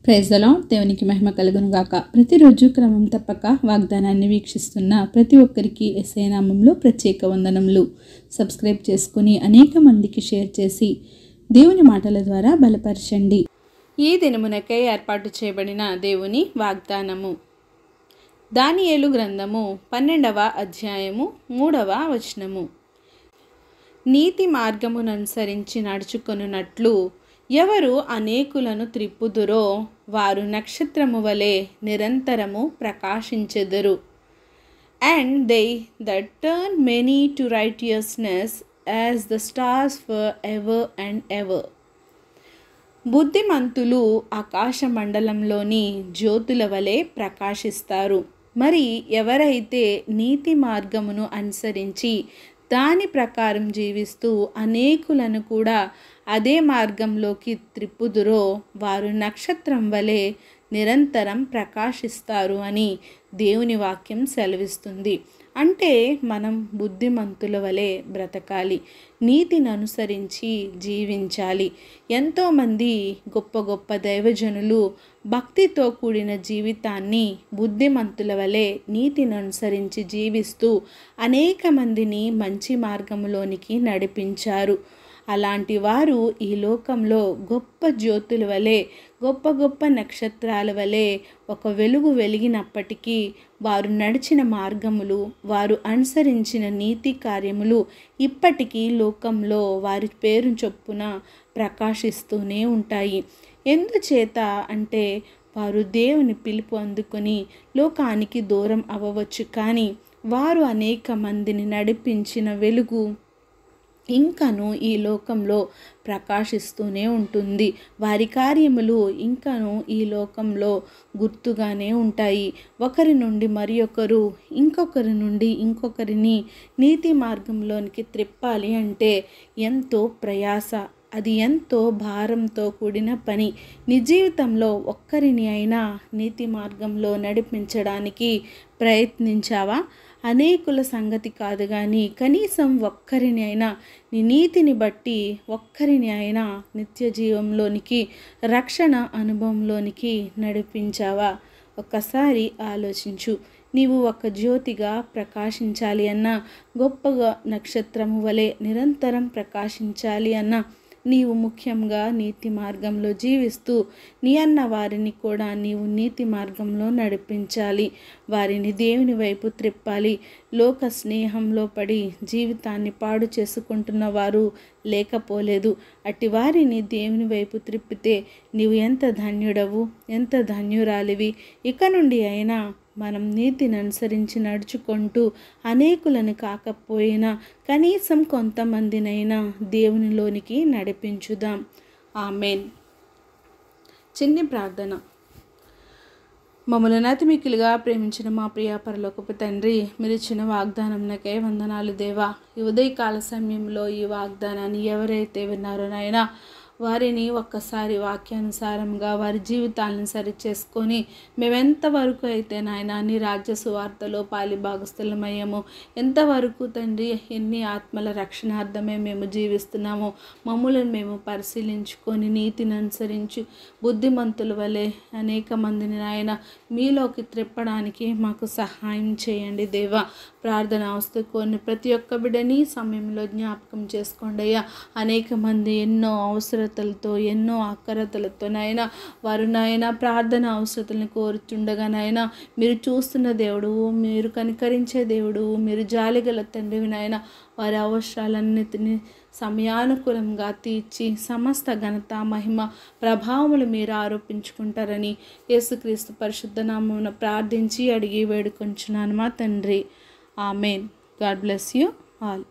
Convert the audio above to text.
Praise the lord. దేవునికి మహిమ కలుగును గాక. ప్రతిరోజు క్రమం తప్పక వాగ్దానాన్ని వీక్షిస్తున్న ప్రతి ఒక్కరికి యేసయ్య నామములో ప్రత్యేక వందనములు. సబ్స్క్రైబ్ చేసుకుని అనేక మందికి షేర్ చేసి దేవుని మాటల ద్వారా బలపరచండి. ఈ దినమునకై ఏర్పాటు చేయబడిన దేవుని వాగ్దానము దానియేలు గ్రంథము 12వ అధ్యాయము 3వ వచనము. నీతి మార్గముననుసరించి నడుచుకొనున్నట్లు ఎవరు అనేకులను త్రిప్పుదురో వారు నక్షత్రము వలె నిరంతరము ప్రకాశించెదరు. And they that turn many to righteousness as the stars for ever and ever. బుద్ధిమంతులు ఆకాశ మండలంలోని జ్యోతుల వలె ప్రకాశిస్తారు. మరి ఎవరైతే నీతి మార్గమును అనుసరించి దాని ప్రకారం జీవిస్తూ అనేకులను కూడా అదే మార్గంలోకి త్రిప్పుదురో వారు నక్షత్రం వలె నిరంతరం ప్రకాశిస్తారు అని దేవుని వాక్యం సెలవిస్తుంది. అంటే మనం బుద్ధిమంతుల వలె బ్రతకాలి, నీతిని అనుసరించి జీవించాలి. ఎంతోమంది గొప్ప గొప్ప దైవజనులు భక్తితో కూడిన జీవితాన్ని బుద్ధిమంతుల వలె నీతిని అనుసరించి జీవిస్తూ అనేక మందిని మంచి మార్గంలోనికి నడిపించారు. అలాంటి వారు ఈ లోకంలో గొప్ప జ్యోతుల వలె, గొప్ప గొప్ప నక్షత్రాల వలె ఒక వెలుగు వెలిగినప్పటికీ వారు నడిచిన మార్గములు, వారు అనుసరించిన నీతి కార్యములు ఇప్పటికీ లోకంలో వారి పేరు చొప్పున ప్రకాశిస్తూనే ఉంటాయి. ఎందుచేత అంటే వారు దేవుని పిలుపు అందుకొని లోకానికి దూరం అవ్వవచ్చు, కానీ వారు అనేక మందిని నడిపించిన వెలుగు ఇంకను ఈ లోకంలో ప్రకాశిస్తూనే ఉంటుంది. వారి కార్యములు ఇంకను ఈ లోకంలో గుర్తుగానే ఉంటాయి. ఒకరి నుండి మరి ఒకరు, ఇంకొకరి నుండి ఇంకొకరిని నీతి మార్గంలోనికి త్రిప్పాలి అంటే ఎంతో ప్రయాస, అది ఎంతో భారంతో కూడిన పని. నీ జీవితంలో ఒక్కరిని అయినా నీతి మార్గంలో నడిపించడానికి ప్రయత్నించావా? అనేకుల సంగతి కాదు, కానీ కనీసం ఒక్కరిని అయినా నీ నీతిని బట్టి ఒక్కరిని అయినా నిత్య జీవంలోనికి, రక్షణ అనుభవంలోనికి నడిపించావా? ఒక్కసారి ఆలోచించు. నీవు ఒక జ్యోతిగా ప్రకాశించాలి అన్నా, గొప్పగా నక్షత్రము వలె నిరంతరం ప్రకాశించాలి అన్నా, నీవు ముఖ్యంగా నీతి మార్గంలో జీవిస్తూ నీ అన్న వారిని కూడా నీవు నీతి మార్గంలో నడిపించాలి. వారిని దేవుని వైపు త్రిప్పాలి. లోక స్నేహంలో పడి జీవితాన్ని పాడు చేసుకుంటున్న వారు లేకపోలేదు. అట్టి వారిని దేవుని వైపు త్రిప్పితే నీవు ఎంత ధన్యుడవు, ఎంత ధన్యురాలివి. ఇక నుండి అయినా మనం నీతిని అనుసరించి నడుచుకుంటూ అనేకులను కాకపోయినా కనీసం కొంతమందినైనా దేవునిలోనికి నడిపించుదాం. ఆమేన్. చిన్ని ప్రార్థన. మమ్మల్ని అతి మిక్కిలిగా ప్రేమించిన మా ప్రియ పరలోకపు తండ్రి, మీరు ఇచ్చిన వాగ్దానంకై వందనాలు దేవా. ఈ ఉదయకాల సమయంలో ఈ వాగ్దానాన్ని ఎవరైతే విన్నారో నాయనా, వారిని ఒక్కసారి వాక్యానుసారంగా వారి జీవితాలను సరిచేసుకొని మేమెంతవరకు అయితే నాయన నీ రాజ్య సువార్తలో పాలిభాగస్థులమయ్యాము, ఎంతవరకు తండ్రి ఎన్ని ఆత్మల రక్షణార్థమే మేము జీవిస్తున్నామో మమ్ములను మేము పరిశీలించుకొని నీతిని అనుసరించి బుద్ధిమంతుల వలె అనేక మందిని నాయన మీలోకి త్రిప్పడానికి మాకు సహాయం చేయండి దేవా. ప్రార్థన అవస్థకొని ప్రతి ఒక్క బిడ్డని సమయంలో జ్ఞాపకం చేసుకోండి అయ్యా. అనేక మంది ఎన్నో అవసరతలతో, ఎన్నో అక్కరతలతో నాయన వారు నాయన ప్రార్థన అవసరతలను కోరుతుండగా నాయన మీరు చూస్తున్న దేవుడు, మీరు కనికరించే దేవుడు, మీరు జాలిగల తండ్రివి నాయన. వారి అవసరాలన్నిటినీ సమయానుకూలంగా తీర్చి సమస్త ఘనత, మహిమ, ప్రభావములు మీరు ఆరోపించుకుంటారని యేసుక్రీస్తు పరిశుద్ధ నామమున ప్రార్థించి అడిగి వేడుకొంచున్నాను మా తండ్రి. Amen. God bless you all.